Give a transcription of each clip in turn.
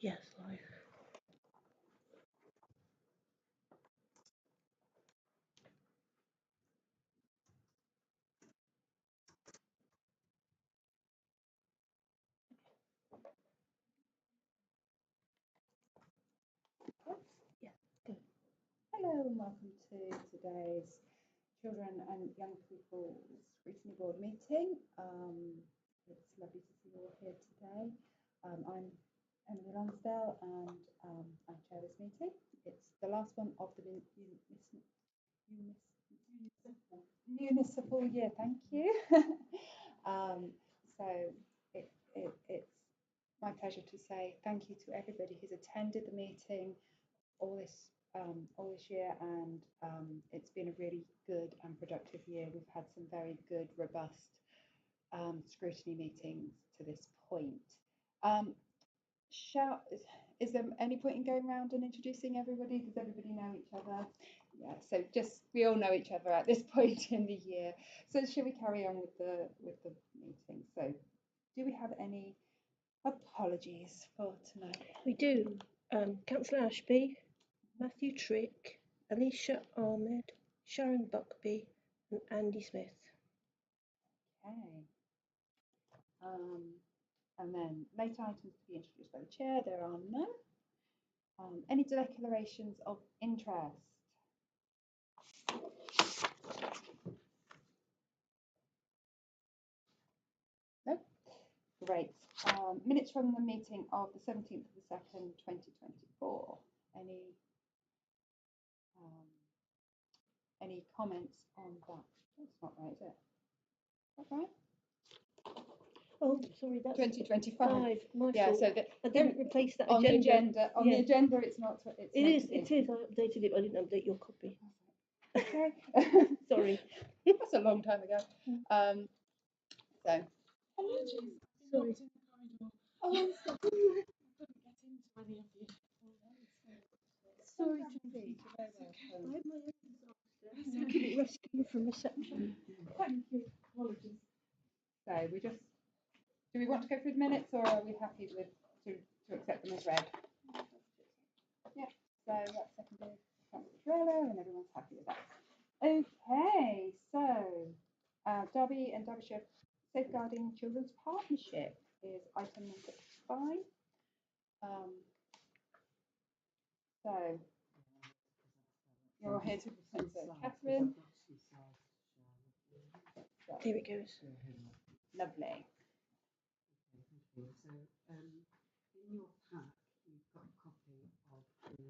Yes, live. Yeah, good. Hello and welcome to today's Children and Young People's Scrutiny Board meeting. It's lovely to see you all here today. I'm Emily Lonsdale and I chair this meeting. It's the last one of the municipal year, thank you. So it's my pleasure to say thank you to everybody who's attended the meeting all this year, and it's been a really good and productive year. We've had some very good, robust scrutiny meetings to this point. Is there any point in going around and introducing everybody? Does everybody know each other? Yeah, so just we all know each other at this point in the year. So shall we carry on with the meeting? So do we have any apologies for tonight? We do. Councillor Ashby, Matthew Trick, Alicia Ahmed, Sharon Buckby, and Andy Smith. Okay. And then late items to be introduced by the chair. There are none. Any declarations of interest? No? Great. Minutes from the meeting of the 17th of the 2nd, 2024. Any comments on that? That's not right, is it? Is that right? Oh, sorry, that's 2025. My yeah, fault. so I didn't replace that on agenda. the agenda, it's not. It is. I updated it, but I didn't update your copy. Okay. Sorry. That's a long time ago. So. Sorry. Oh, I couldn't get into any of the Sorry to be. I had my own disaster. I couldn't rescue you from reception. Thank you. Apologies. So do we want to go through the minutes, or are we happy with to accept them as read? Yeah. So that's seconded and everyone's happy with that. Okay. So Derby and Derbyshire Safeguarding Children's Partnership is item number 5. So you're here to present Catherine. Here it goes. Lovely. So, in your pack, you've got a copy of the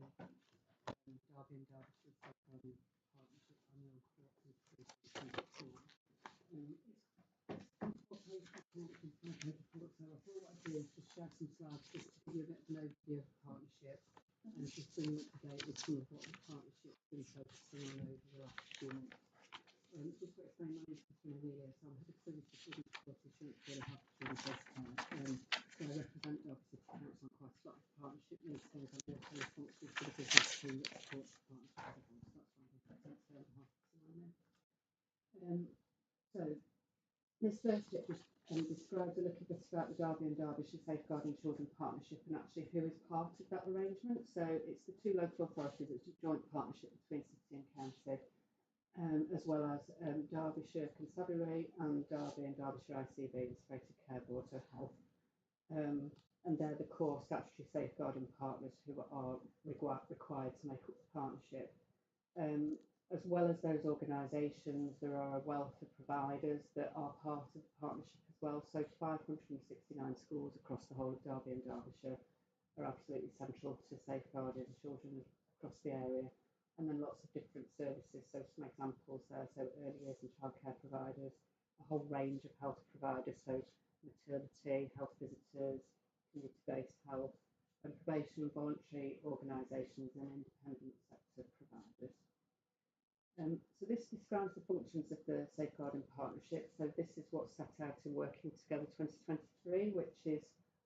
Derby and Derbyshire Safeguarding Partnership Annual Report for 2024. It's 4 pages, so I thought what I'd do is just share some slides just to give you a bit of an overview of the partnership and just bring you up to date with some of what the partnership's been focusing on over the last few months. Just to explain, my name's Catherine Amelia, so I'm head of service for children's support insurance for the health children's care. So I represent the Derby City Council on quite a lot of partnership meetings. I'm also responsible for the business team that supports the partnership as well. So that's why I'm representing So this first bit just describes a little bit about the Derby and Derbyshire Safeguarding Children Partnership and actually who is part of that arrangement. So it's the two local authorities. It's a joint partnership between city and county. As well as Derbyshire Constabulary and Derby and Derbyshire ICB, Integrated Care Board of Health. And they're the core statutory safeguarding partners who are required to make up the partnership. As well as those organisations, there are a wealth of providers that are part of the partnership as well. So 569 schools across the whole of Derby and Derbyshire are absolutely central to safeguarding children across the area. And then lots of different services, so some examples there, so early years and childcare providers, a whole range of health providers, so maternity, health visitors, community-based health, and probation and voluntary organisations and independent sector providers. So this describes the functions of the Safeguarding Partnership. So this is what's set out in Working Together 2023, which is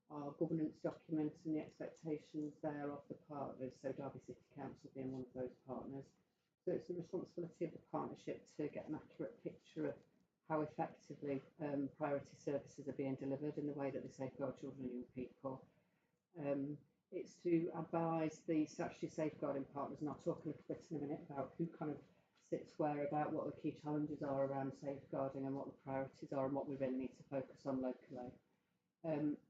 our governance document and the expectations there of the partners, so Derby City Council being one of those partners. So it's the responsibility of the partnership to get an accurate picture of how effectively priority services are being delivered in the way that they safeguard children and young people. it's to advise the statutory safeguarding partners, and I'll talk a little bit in a minute about who kind of sits where, about what the key challenges are around safeguarding and what the priorities are and what we really need to focus on locally.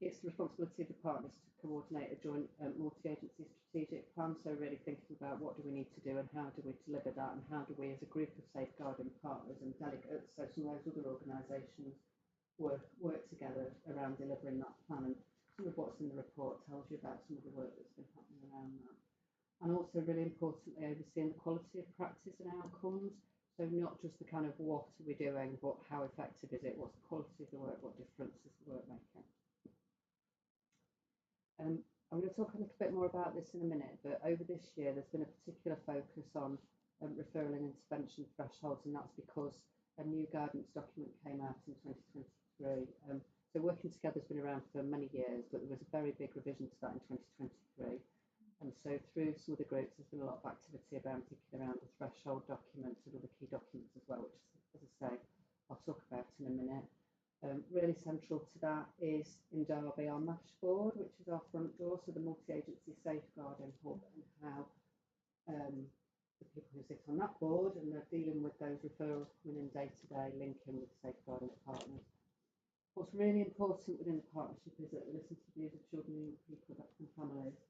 It's the responsibility of the partners to coordinate a joint multi-agency strategic plan, so really thinking about what do we need to do and how do we deliver that, and how do we as a group of safeguarding partners and delegates, so some of those other organisations, work together around delivering that plan. And some of what's in the report tells you about some of the work that's been happening around that. And also, really importantly, overseeing the quality of practice and outcomes. So not just the kind of what are we doing, but how effective is it? What's the quality of the work? What difference is the work making? I'm going to talk a little bit more about this in a minute, but over this year there's been a particular focus on referral and intervention thresholds, and that's because a new guidance document came out in 2023. So working together has been around for many years, but there was a very big revision to that in 2023. And so through some of the groups, there's been a lot of activity around the threshold documents and other key documents as well, which, as I say, I'll talk about in a minute. Really central to that is in Derby our MASH board, which is our front door, so the multi-agency safeguarding hub, and how the people who sit on that board and they're dealing with those referrals coming in day to day, linking with safeguarding partners. What's really important within the partnership is that we listen to the views of children and young people and families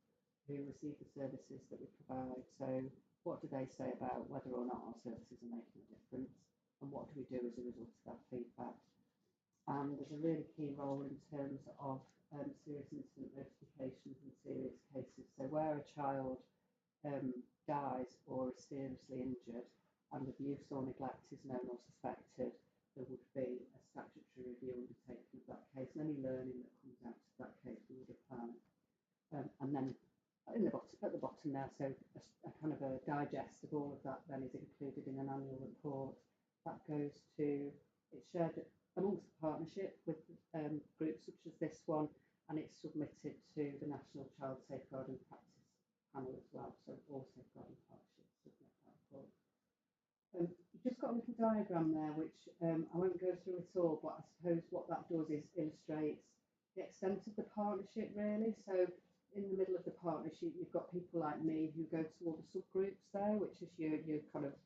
who receive the services that we provide. So what do they say about whether or not our services are making a difference, and what do we do as a result of that feedback? And there's a really key role in terms of serious incident notifications and serious cases. So where a child dies or is seriously injured and abuse or neglect is known or suspected, there would be a statutory review undertaken of that case, and any learning that comes out of that case we would apply. And then at the bottom there, so a kind of a digest of all of that then is included in an annual report that goes to, it's shared amongst the partnership with groups such as this one, and it's submitted to the National Child Safeguarding Practice Panel as well, so all safeguarding partnerships submit that report. You've just got a little diagram there which I won't go through it all, but I suppose what that does is illustrates the extent of the partnership really. So in the middle of the partnership you've got people like me who go to all the subgroups there, which is your kind of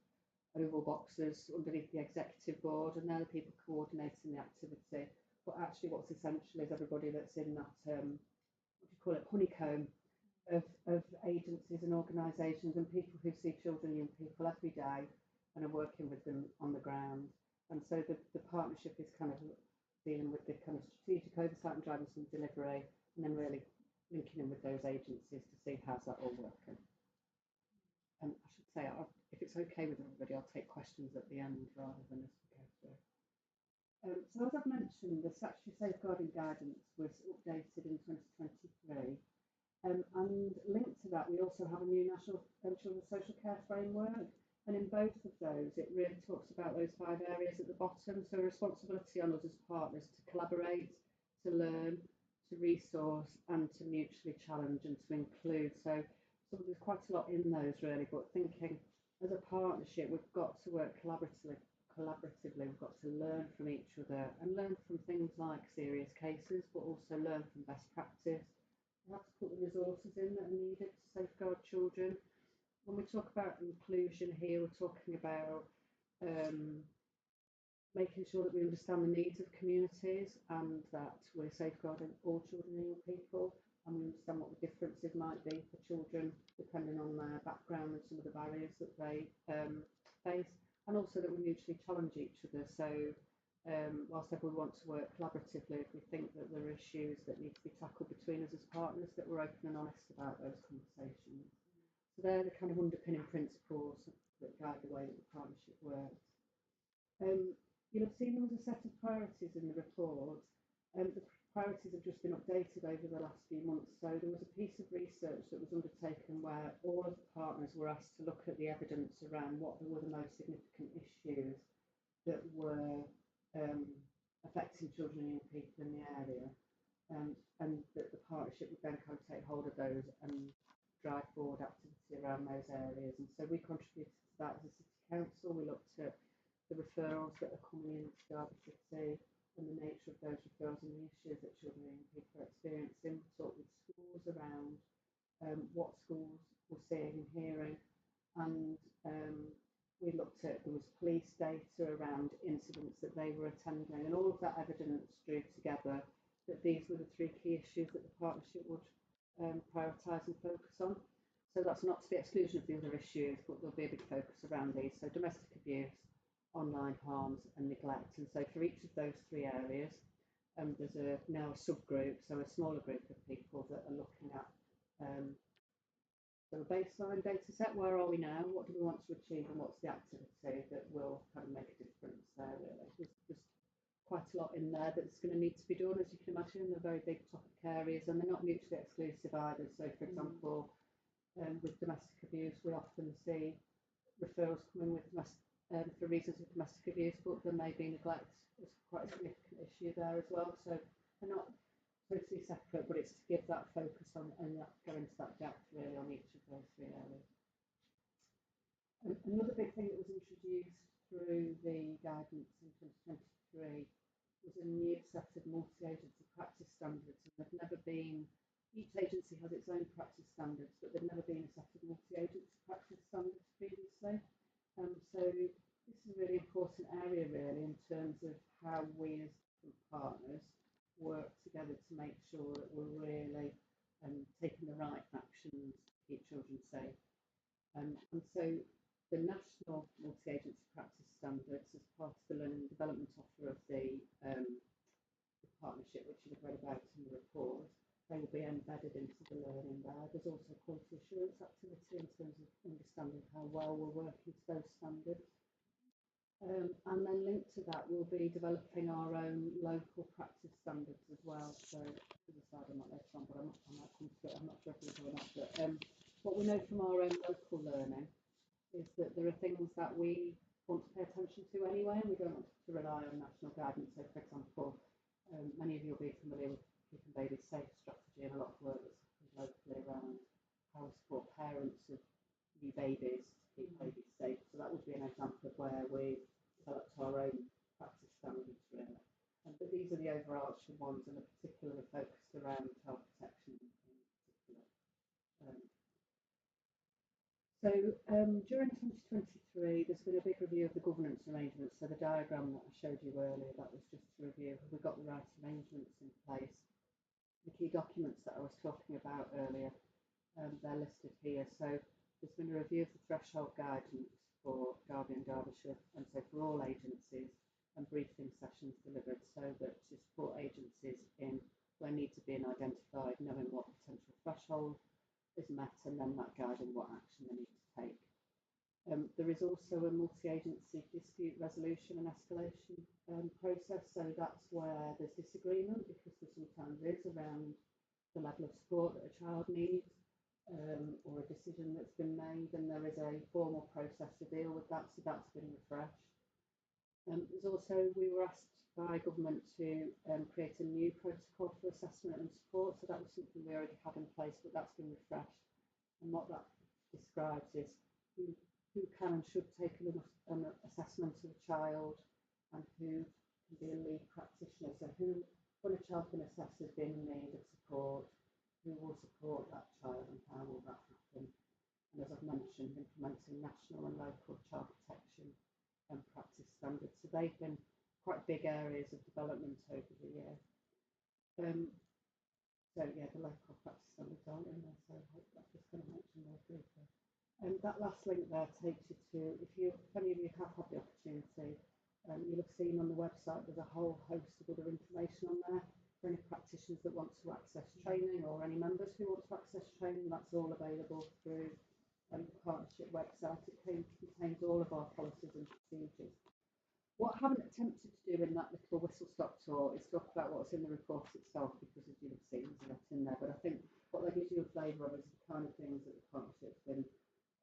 oval boxes underneath the executive board, and they're the people coordinating the activity. But actually what's essential is everybody that's in that what do you call it, honeycomb of agencies and organisations and people who see children and young people every day and are working with them on the ground. And so the partnership is kind of dealing with the kind of strategic oversight and driving some delivery, and then really linking in with those agencies to see how's that all working. I should say, if it's okay with everybody, I'll take questions at the end rather than as we go through. So as I've mentioned, the statutory safeguarding guidance was updated in 2023, and linked to that we also have a new national children's social care framework, and in both of those it really talks about those 5 areas at the bottom. So responsibility on us as partners to collaborate, to learn, to resource, and to mutually challenge and to include. So there's quite a lot in those really, but thinking as a partnership we've got to work collaboratively, we've got to learn from each other and learn from things like serious cases, but also learn from best practice. We have to put the resources in that are needed to safeguard children. When we talk about inclusion here, we're talking about making sure that we understand the needs of communities and that we're safeguarding all children and young people, and we understand what the differences might be for children depending on their background and some of the barriers that they face, and also that we mutually challenge each other. So whilst we want to work collaboratively, if we think that there are issues that need to be tackled between us as partners, that we're open and honest about those conversations. So they're the kind of underpinning principles that guide the way that the partnership works. You'll have seen there was a set of priorities in the report. The priorities have just been updated over the last few months. So there was a piece of research that was undertaken where all of the partners were asked to look at the evidence around what were the most significant issues that were affecting children and young people in the area, and that the partnership would then kind of take hold of those and drive forward activity around those areas. And so we contributed to that as a city council. We looked at the referrals that are coming into Derby City and the nature of those referrals and the issues that children and young people are experiencing. We talked with schools around what schools were seeing and hearing, and we looked at, there was police data around incidents that they were attending, and all of that evidence drew together that these were the three key issues that the partnership would prioritise and focus on. So that's not to the exclusion of the other issues, but there'll be a big focus around these. So domestic abuse, online harms and neglect. And so for each of those three areas, there's now a subgroup, so a smaller group of people that are looking at so a baseline data set, where are we now, what do we want to achieve, and what's the activity that will kind of make a difference there, really. There's quite a lot in there that's going to need to be done, as you can imagine. They're very big topic areas, and they're not mutually exclusive either. So, for example, with domestic abuse, we often see referrals coming with for reasons of domestic abuse, but there may be neglect as quite a significant issue there as well. So they're not totally separate, but it's to give that focus on and that, go into that depth really on each of those three areas. Another big thing that was introduced through the guidance in 2023 was a new set of multi-agency practice standards. And they've never been, each agency has its own practice standards, but they've never been a set of multi-agency practice standards previously. So this is a really important area really in terms of how we as different partners work together to make sure that we're really taking the right actions to keep children safe. And so the national multi-agency practice standards, as part of the learning and development offer of the partnership, which you've read about in the report, they will be embedded into the learning there. There's also quality assurance activity in terms of understanding how well we're working to those standards. And then linked to that, we'll be developing our own local practice standards as well. So, to the side on that later on, but I might come to it. I'm not sure if we're going after it. What we know from our own local learning is that there are things that we want to pay attention to anyway, and we don't want to rely on national guidance. So, for example, many of you will be familiar with Keeping Babies Safe strategy, and a lot of work that's happened locally around how we support parents of new babies to keep babies safe. So that would be an example of where we developed our own practice standards really. But these are the overarching ones, and are particularly focused around child protection in particular. So during 2023, there's been a big review of the governance arrangements. So the diagram that I showed you earlier, that was just to review have we got the right arrangements in place. The key documents that I was talking about earlier, they're listed here. So there's been a review of the threshold guidance for Derby and Derbyshire, and so for all agencies, and briefing sessions delivered so that to support agencies in where need to be identified, knowing what potential threshold is met, and then that guiding what action they need to take. There is also a multi-agency dispute resolution and escalation process, so that's where there's disagreement, because there sometimes is around the level of support that a child needs, or a decision that's been made, and there is a formal process to deal with that, so that's been refreshed. There's also, we were asked by government to create a new protocol for assessment and support, so that was something we already had in place, but that's been refreshed. And what that describes is who can and should take an assessment of a child, and who can be a lead practitioner. So who, when a child's been assessed as being in need of support, who will support that child and how will that happen? And as I've mentioned, implementing national and local child protection and practice standards. So they've been quite big areas of development over the year. So yeah, the local practice standards aren't in there, so I hope I'm just going to mention those briefly. And that last link there takes you to, if any of you have had the opportunity, you'll have seen on the website there's a whole host of other information on there for any practitioners that want to access training, or any members who want to access training. That's all available through the partnership website. It contains all of our policies and procedures. What I haven't attempted to do in that little whistle-stop tour is talk about what's in the report itself, because as you'll have seen, there's a lot in there. But I think what that gives you a flavour of is the kind of things that the partnership's been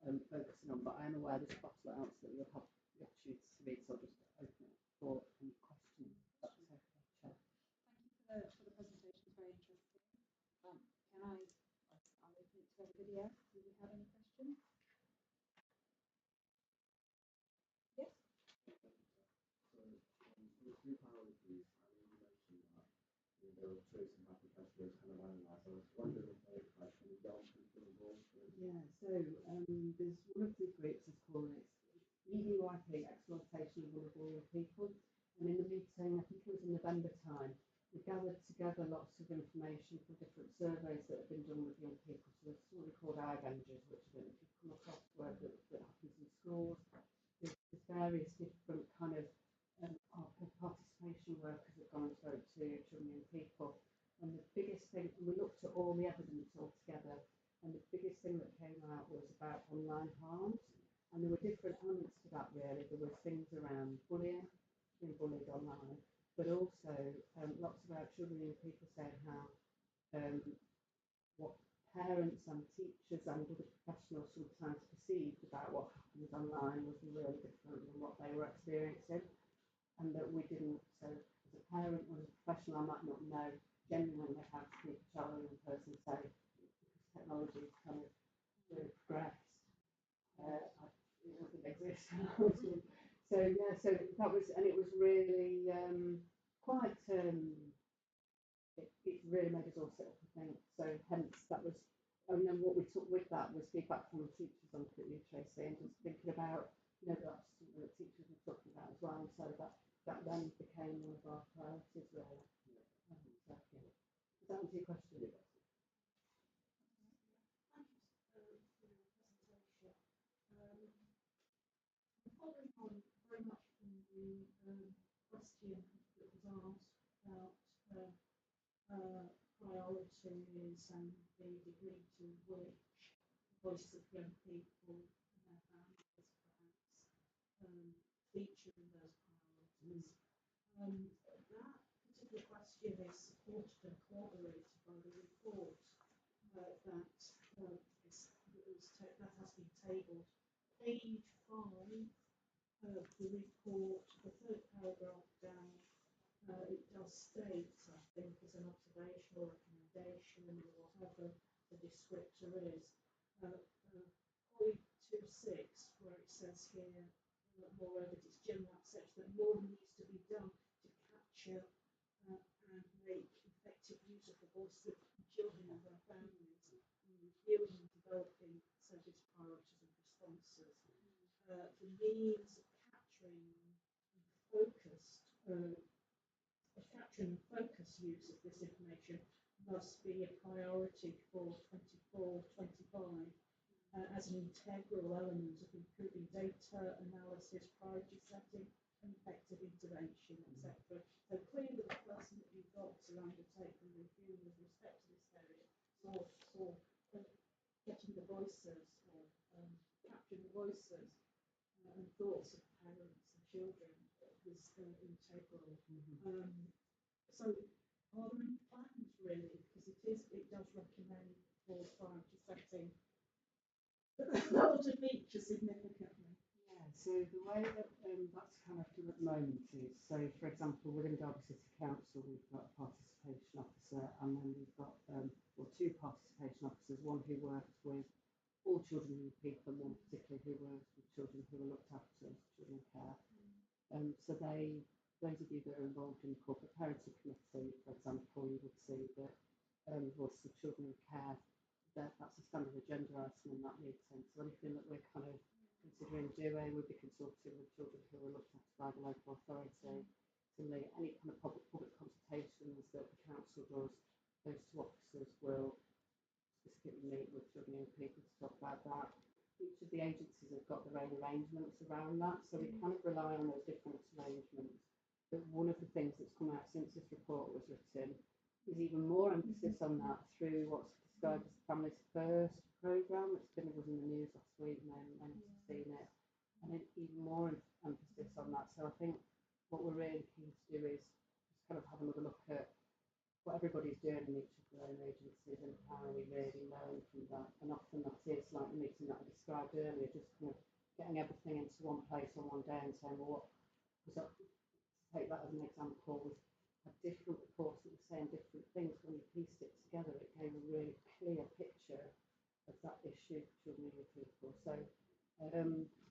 focusing on. But I am aware there's quite a lot else that you'll have the opportunity to read, so I'll just open it for any questions. That's okay, Chair. Thank you for the presentation, it's very interesting. I'll open it to everybody else. Do we have any questions? Yes? So, the two priorities, I mean, you mentioned that there were choice and happy customers kind of analysed. I was wondering if those kind of gone through some of Yeah, so there's one of the groups is called EVYP, Exploitation of Vulnerable Young People. And in the meeting, I think it was in November time, we gathered together lots of information from different surveys that have been done with young people. So there's something called Avengers, which I don't know if you've come across, where that happens in schools. There's various different kind of participation workers that have gone and spoke to children and young people. And the biggest thing, and we looked at all the evidence all together, and the biggest thing that came out was about online harms. And there were different elements to that really. There were things around bullying, being bullied online, but also lots about children and young people saying how what parents and teachers and other professionals sometimes perceived about what happens online was really different than what they were experiencing, and that we didn't. So as a parent or as a professional, I might not know genuinely how to keep a child or young person safe because technology has kind of really progressed. It doesn't exist. So yeah, so that was, and it was really quite. It really made us all sit up and think. So hence that was, and then what we took with that was feedback from the teachers on Scrutiny, Tracy, and just thinking about, that's something that teachers were talking about as well. And so that then became one of our priorities really. So, yeah. Does that answer your question? Following on very much from the question that was asked about priorities and the degree to which the voices of young people and their families perhaps feature in those priorities. That particular question is supported and corroborated by the report that that has been tabled. Page 5 of the report, the third paragraph down, it does state, I think, as an observation or recommendation or whatever the descriptor is, point 26, where it says here, moreover, it is general accepted that more needs to be done to capture and make effective use of the voices of children and their families in reviewing and developing service priorities and responses. The means of capturing focused use of this information must be a priority for 24-25 as an integral element of improving data analysis, priority setting, and effective intervention, etc. So clearly the person that you've got to undertake the review with respect to this area saw getting the voices or capturing the voices and thoughts of parents and children was integral. So are there any plans really? Because it does recommend for priority setting not to feature significantly. Yeah, so the way that that's kind of done at the moment is, so for example, within Derby City Council, we've got a participation officer, and then we've got two participation officers, one who works with all children and people, and one particularly who works with children who are looked after, children care. So those of you that are involved in the corporate parenting committee, for example, you would see that voices of children in care, that's a standard agenda item in that meeting. So anything that we're kind of considering doing, we'll be consulting with children who are looked after by the local authority. Similarly, any kind of public consultations that the council does, those two officers will specifically meet with children and people to talk about that. Each of the agencies have got their own arrangements around that, so we kind of rely on those different arrangements. But one of the things that's come out since this report was written is even more emphasis on that through what's described as the Families First programme, that's been was in the news last week, and then seen it, and even more emphasis on that. So I think what we're really keen to do is just kind of have another look at what everybody's doing in each of their own agencies and how we really learn from that. And often that is like the meeting that I described earlier, just kind of getting everything into one place on one day and saying, well, what was that? To take that as an example, was had different reports that were saying different things. When you pieced it together, it gave a really clear picture of that issue for children and young people. So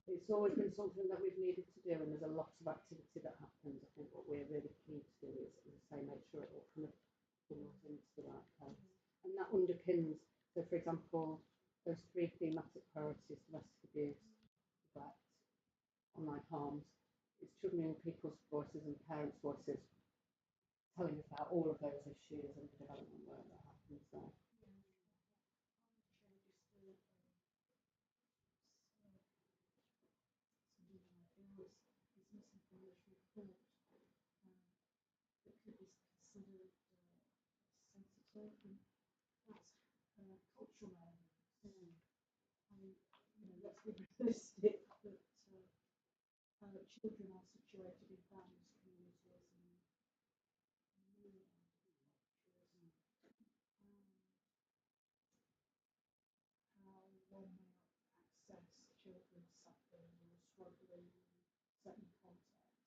it's always been something that we've needed to do, and there's a lot of activity that happens. I think what we're really keen to do is, as I say, make sure it all kind of falls into the right place. And that underpins, so for example, those three it's children and young people's voices and parents' voices telling us about all of those issues and the development work that happens there. Is missing from this report that could be considered sensitive, and that's cultural elements. I mean, let's be realistic that children are situated in families, communities, and millions of cultures, how one may access children suffering or struggling in certain contexts.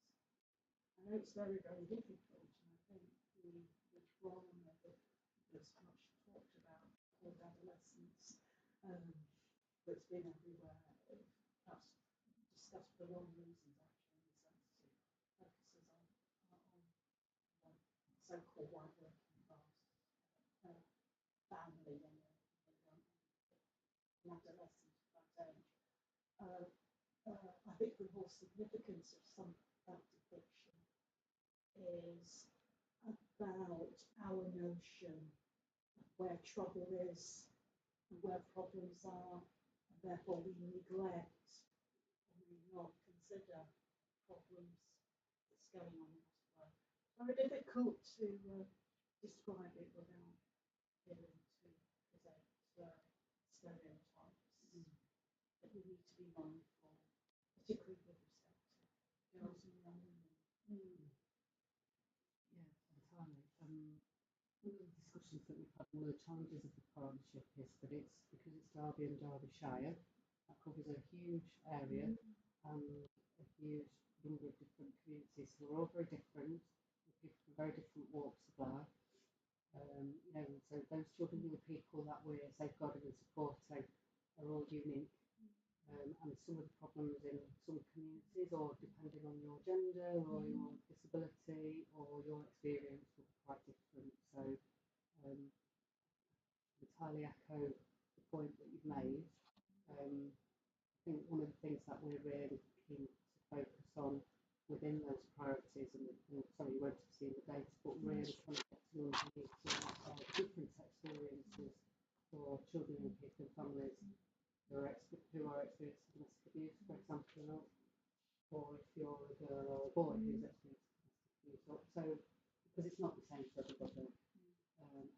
I know it's very, very difficult, and I think the drama that was much talked about called adolescence, that's been everywhere, that's discussed for the wrong reasons actually, in the sense it focuses on so-called white working class family and an adolescent at that age. I think the more significance of some of that depiction is about our notion of where trouble is and where problems are, and therefore we neglect or may not consider problems that's going on elsewhere. Very difficult to describe it without getting to present stereotypes. But we need to be mindful, particularly with respect to girls and young women. Yeah, entirely. One of the discussions that we've had, one of the challenges of the partnership is that it's because it's Derby and Derbyshire, that covers a huge area and a huge number of different communities. So we're all very different, with people from very different walks of life. So those children and people that we're safeguarding and supporting are all unique. And some of the problems in some communities, or depending on your gender or your disability or your experience, will be quite different. So entirely echo the point that you've made. I think one of the things that we're really keen to focus on within those priorities, and sorry, you won't have seen the data, but really trying to get to underneath different experiences for children and people and families who are experiencing domestic abuse, for example, or if you're a girl or a boy who's experiencing domestic abuse. So, because it's not the same for everybody,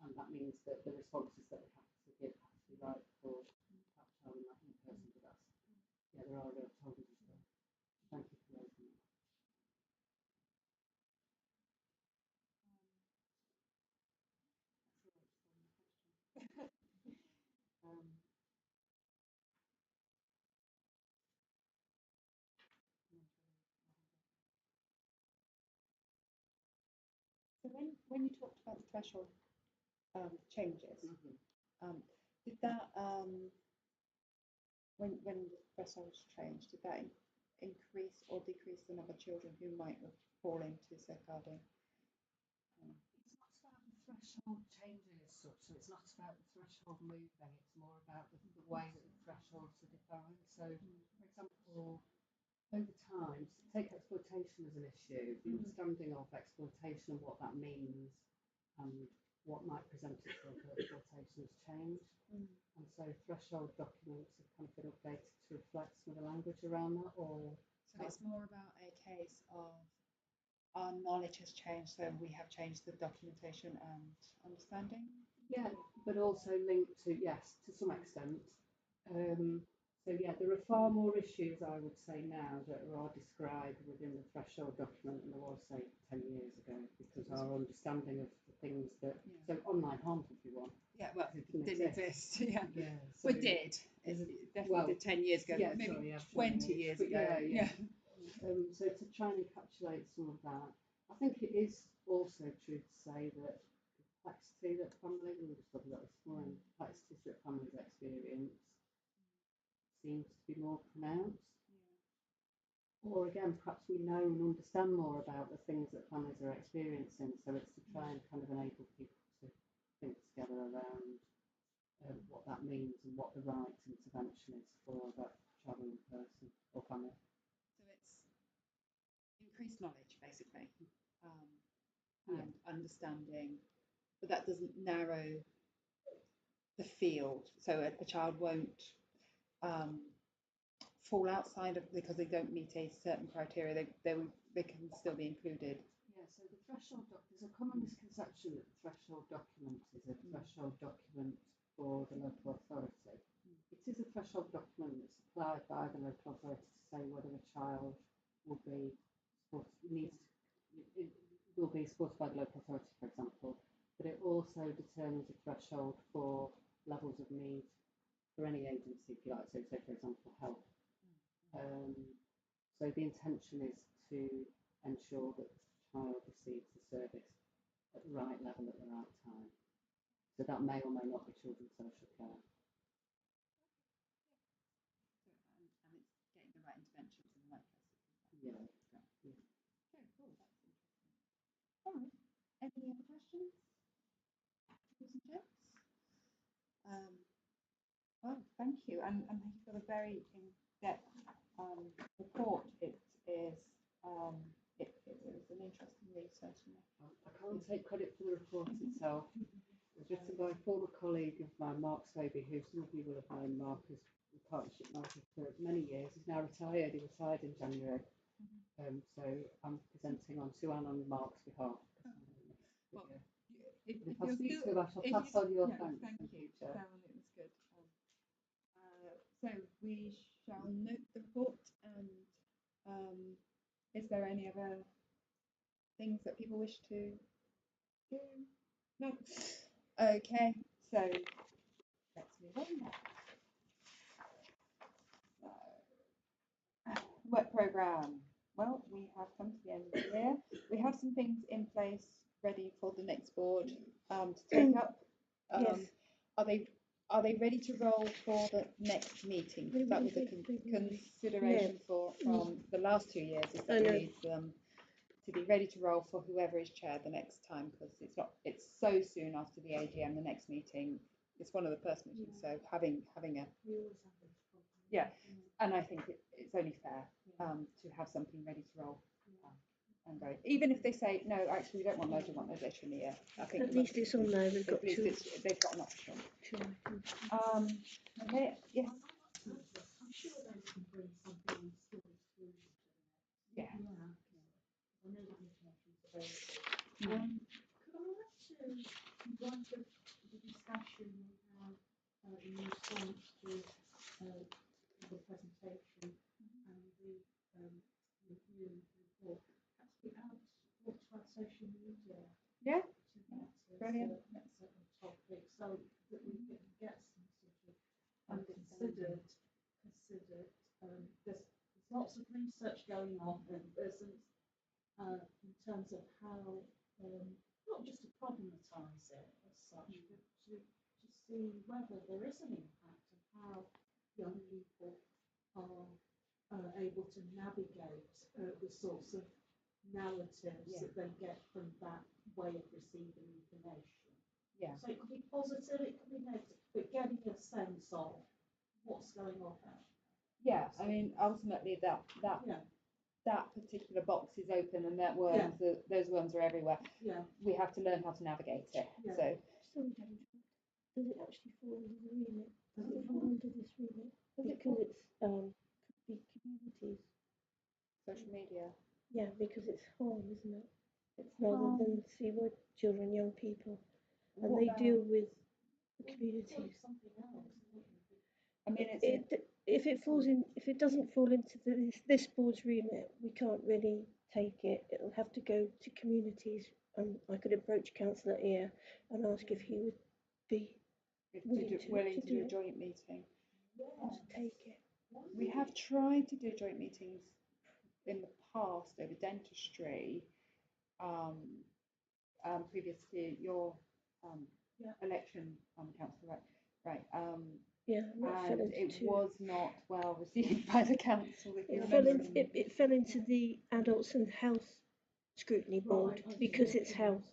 and that means that the responses that we have to give have to be right for that child and that young person. But that's, yeah, there are real challenges there. Thank you for raising that. So when you talked about the threshold changes, did that when the thresholds changed, did that increase or decrease the number of children who might fall into safeguarding? It's not about the threshold changing as such, so it's not about the threshold moving, it's more about the way that the thresholds are defined. So, for example, over time, take exploitation as an issue, the understanding of exploitation and what that means and what might present itself as exploitation has changed. And so threshold documents have kind of been updated to reflect some of the language around that. Or so it's more about a case of our knowledge has changed, so we have changed the documentation and understanding. Yeah, but also linked to, yes, to some extent. So yeah, there are far more issues, I would say, now that are described within the threshold document than there was, say, 10 years ago, because our understanding of the things that, so online harms everyone. Yeah, well, it didn't exist. Yeah, so we did. It definitely did 10 years ago, maybe 20 years ago. Yeah. So to try and encapsulate some of that, I think it is also true to say that complexity that families, we were just talking about this morning, complexities that families experience seems to be more pronounced. Or again, perhaps we know and understand more about the things that families are experiencing, so it's to try and kind of enable people to think together around what that means and what the right intervention is for that child and person or family. So it's use knowledge basically, and understanding, but that doesn't narrow the field, so a child won't fall outside of because they don't meet a certain criteria. They can still be included. Yeah, so the threshold there's a common misconception that the threshold document is a threshold document for the local authority. It is a threshold document that's supplied by the local authority to say whether a child will be will be supported by the local authority, for example, but it also determines a threshold for levels of need for any agency, if you like. So, say for example, help. So the intention is to ensure that the child receives the service at the right level at the right time. So that may or may not be children's social care. And it's getting the right interventions in the right places. Yeah. Okay, cool. That's interesting. All right. Any other questions? Well, thank you, and thank you for the very in-depth report. It was an interesting read, certainly. I can't take credit for the report itself. It was written by a former colleague of mine, Mark Sobey, who some of you will have known Mark as the partnership manager for many years. He's now retired. He retired in January. So I'm presenting on Sue Ann and Mark's behalf. Well, if I speak to him, I shall pass on your thanks. Thank you, Sharon. It was good. So we shall note the report, and is there any other things that people wish to do? No. Okay, so let's move on. So, work programme. Well, we have come to the end of the year. We have some things in place ready for the next board to take up. Yes. Are they ready to roll for the next meeting? Because that was a consideration from the last 2 years, is that we need them to be ready to roll for whoever is chair the next time, because it's so soon after the AGM, the next meeting. It's one of the first meetings, so having a and I think it's only fair to have something ready to roll. And go. Even if they say no, actually we don't want those, we want those later in the year. I think at least it's on there. They've got they've got an option. Okay. Yes. I'm sure they can bring something on storage through to the next. Yeah. I know that information is available. Could I add to one of the discussion we had in response to the presentation and the review report? Perhaps we add talk about social media. Yeah. To that Brilliant. That's a topic, so that we can get some sort of considered. There's lots of research going on, and in terms of how not just to problematise it as such, but to see whether there is an impact of how young people are able to navigate the sorts of narratives that they get from that way of receiving information. Yeah. So it could be positive, it could be negative, but getting a sense of what's going on there. Yeah, I mean, ultimately that particular box is open, and that worms, those worms are everywhere. Yeah. We have to learn how to navigate it. Yeah. So. Does it actually fall under the remit? Does it fall under this remit? Because it's could be communities. Social media. Yeah, because it's harm, isn't it? It's rather than CWOD, children, young people, and they deal with the communities. I mean, if it doesn't fall into this board's remit, we can't really take it. It'll have to go to communities, and I could approach Councillor Ear and ask if he would be willing to do a joint meeting. To take it. We have tried to do joint meetings in the past over dentistry, previous to your election on the council, right? And it was not well received by the council. It fell into the adults and health scrutiny board because it's health,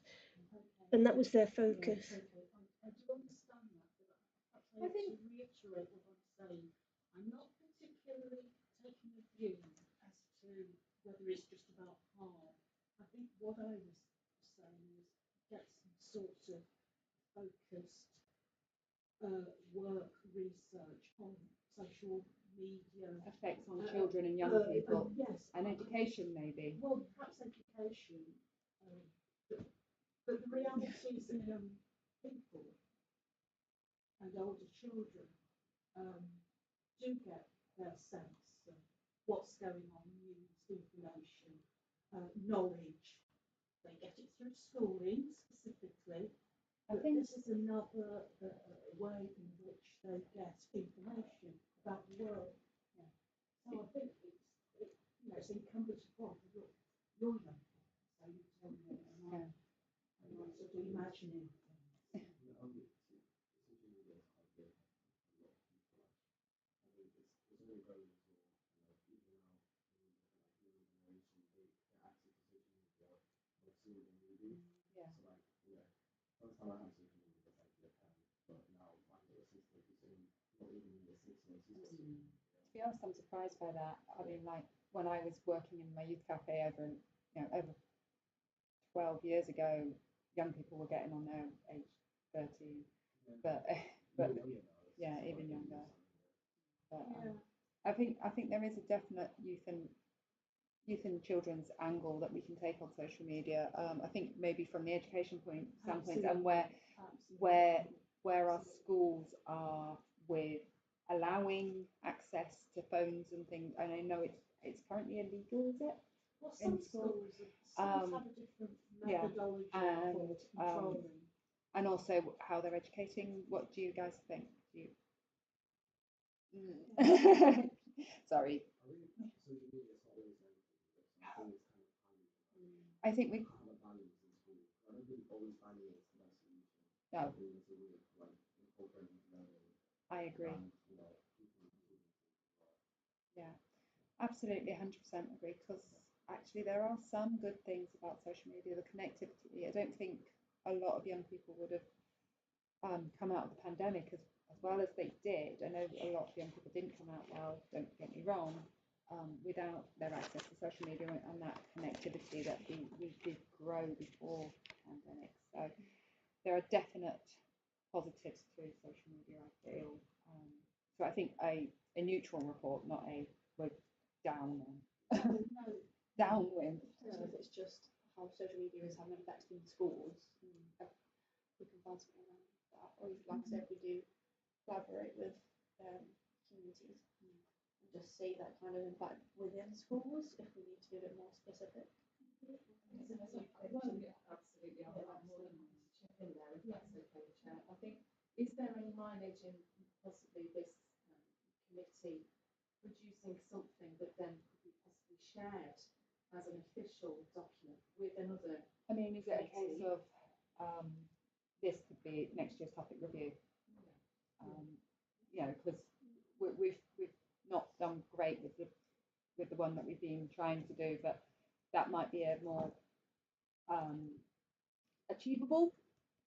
and that was their focus. I do understand that, but I think to reiterate what I'm saying, I'm not particularly taking a view as to whether it's just about harm specialist work research on social media Effects on children and young people, yes, and education maybe. well, perhaps education, but the reality is that young people and older children do get their sense of what's going on, news, information, knowledge. They get it through schooling specifically. I But think this is another way in which they get information about the world. Yeah. So I think it's incumbent upon your young people. So you tell me what you Yeah. and I'm sort of imagining things. Yeah. First time I had social media was like year 10, but now my little sister is in not even in year 6 yet. She's got social media. To be honest, I'm surprised by that. I mean, like when I was working in my youth cafe over 12 years ago, young people were getting on there age 13, but but yeah, even younger. But I think there is a definite youth and children's angle that we can take on social media. I think maybe from the education standpoint, and where our schools are with allowing access to phones and things. And I know it's currently illegal, is it? Well, In some schools, schools have a different yeah, methodology and, for controlling. And also how they're educating. What do you guys think? Do you? Sorry. I think social media is not always negative. It's always kind of value. I think we. Have a balance in school. I don't think always value is the best solution. No. We need to really like incorporate learning. I agree. And, Yeah, absolutely, 100% agree. Because actually, there are some good things about social media. The connectivity. I don't think a lot of young people would have come out of the pandemic as well as they did. I know a lot of young people didn't come out well. Don't get me wrong. Without their access to social media and that connectivity that we did grow before the pandemic. So there are definite positives to social media, I feel. So I think a neutral report, not a we're down on. No, Downwind. If it's just how social media is having an effect in schools, we can find something around that. Or like I said, we do collaborate with communities and just see that kind of impact within schools if we need to be a bit more specific. Absolutely. I'm more than happy to chip in there if that's okay, Chair. I think, is there any mileage in possibly this committee producing something that then could be possibly shared as an official document with another? I mean, is it a case of this could be next year's topic review? Because we've not done great with the one that we've been trying to do, but that might be a more achievable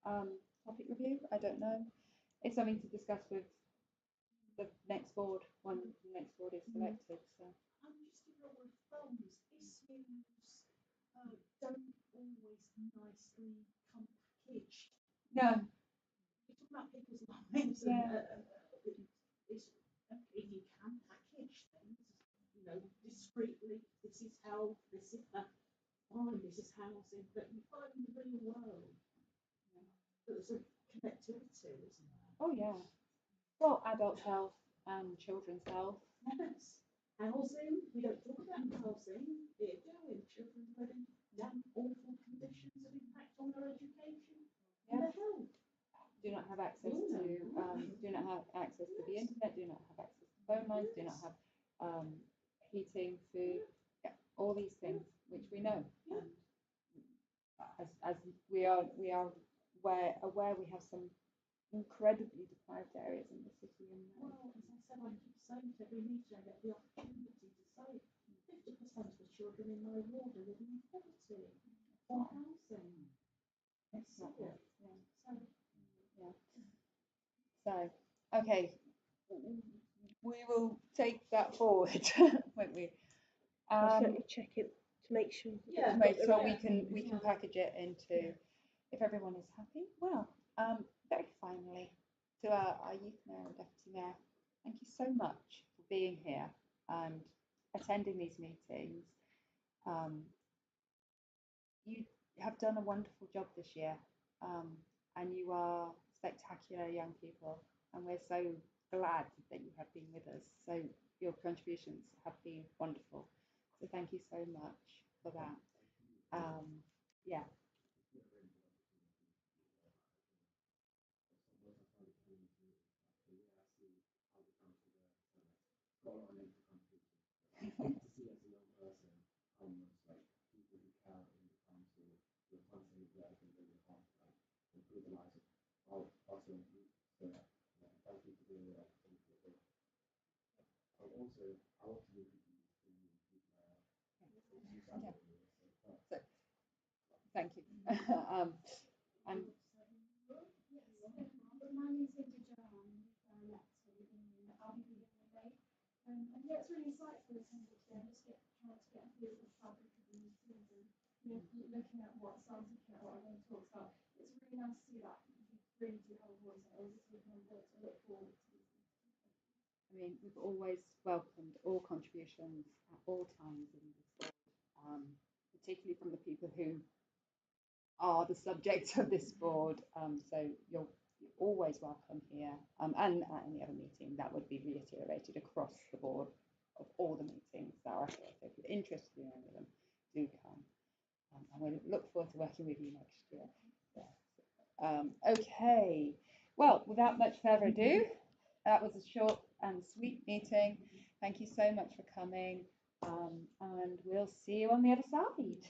topic review. I don't know. It's something to discuss with the next board when the next board is selected. So. I'm just a rule of thumbs. Issues don't always nicely come packaged. No. We talk about people's lives and it's if you can package things, discreetly, this is health, this is that, fine, this is housing, but you find in the real world there's a connectivity, isn't there? Oh yeah. Well, adult health and children's health. Yes. Housing, we don't talk about housing, here do we? Children living damn awful conditions that impact on their education and their health. Do not have access to the internet, do not have access to phone lines, do not have heating, food, all these things which we know. As we are aware we have some incredibly deprived areas in the city. Well, as I said, I keep saying to every meeting I get the opportunity to say 50% of the children in my ward are living in poverty or housing. It's not good. So, okay, we will take that forward, won't we? I'll certainly check it to make sure. Yeah, Make sure we can package it into. If everyone is happy, well, Very finally, to our youth mayor and deputy mayor, thank you so much for being here and attending these meetings. You have done a wonderful job this year, and you are spectacular young people, and we're so glad that you have been with us. So your contributions have been wonderful. So thank you so much for that. Yeah. Got a lot of names to come to. To see as a young person how much like people who care in the council, the constantly working really hard to like improve the lives of us young people. So thank you for doing the opportunity for this. And also I want to meet people who you Yeah. So, thank you. And My name's Linda Johan, I'll be reading today. And yeah, it's really insightful attending today. Just trying to get a feel for the fabric of the meetings and looking at what sounds looking at what everyone talks about. It's really nice to see that you really do have a voice and always looking on board to look forward to these meetings. I mean, we've always welcomed all contributions at all times in this board, particularly from the people who are the subject of this board. So you're always welcome here, and at any other meeting that would be reiterated across the board of all the meetings that are here. So if you're interested in any of them, do come. And we look forward to working with you next year. Yeah. Okay. Well, without much further ado, that was a short and sweet meeting. Thank you so much for coming, and we'll see you on the other side.